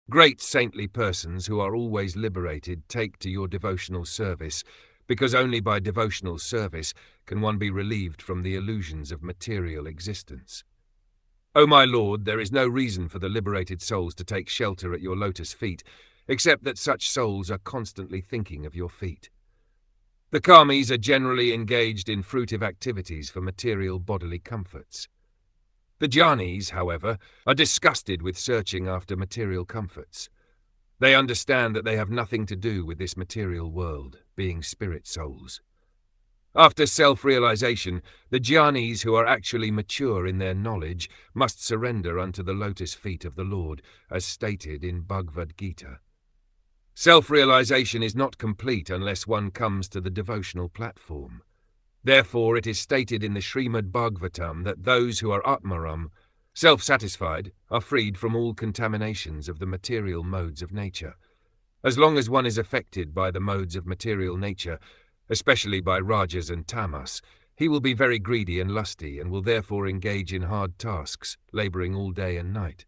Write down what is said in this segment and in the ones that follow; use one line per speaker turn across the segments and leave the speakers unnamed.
Great saintly persons who are always liberated take to your devotional service, because only by devotional service can one be relieved from the illusions of material existence. O my Lord, there is no reason for the liberated souls to take shelter at your lotus feet, except that such souls are constantly thinking of your feet. The karmis are generally engaged in fruitive activities for material bodily comforts. The jnanis, however, are disgusted with searching after material comforts. They understand that they have nothing to do with this material world, being spirit souls. After self-realization, the jnanis who are actually mature in their knowledge must surrender unto the lotus feet of the Lord, as stated in Bhagavad Gita. Self-realization is not complete unless one comes to the devotional platform. Therefore it is stated in the Srimad Bhagwatam that those who are Atmaram, self-satisfied, are freed from all contaminations of the material modes of nature. As long as one is affected by the modes of material nature, especially by rajas and tamas, he will be very greedy and lusty and will therefore engage in hard tasks, laboring all day and night.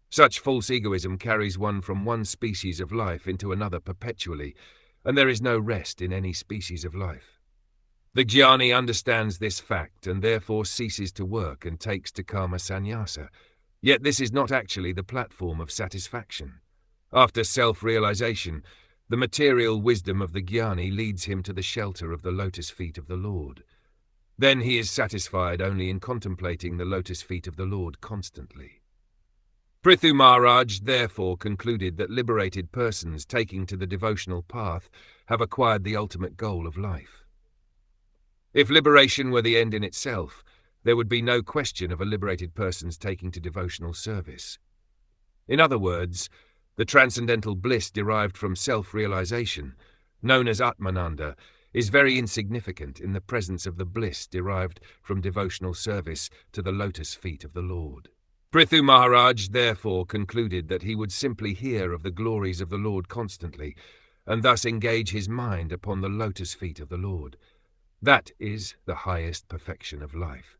Such false egoism carries one from one species of life into another perpetually, and there is no rest in any species of life. The jnani understands this fact and therefore ceases to work and takes to karma sannyasa, yet this is not actually the platform of satisfaction. After self-realization, the material wisdom of the jnani leads him to the shelter of the lotus feet of the Lord. Then he is satisfied only in contemplating the lotus feet of the Lord constantly. Prithu Maharaj therefore concluded that liberated persons taking to the devotional path have acquired the ultimate goal of life. If liberation were the end in itself, there would be no question of a liberated person's taking to devotional service. In other words, the transcendental bliss derived from self-realization, known as Atmananda, is very insignificant in the presence of the bliss derived from devotional service to the lotus feet of the Lord. Prithu Maharaj therefore concluded that he would simply hear of the glories of the Lord constantly, and thus engage his mind upon the lotus feet of the Lord. That is the highest perfection of life.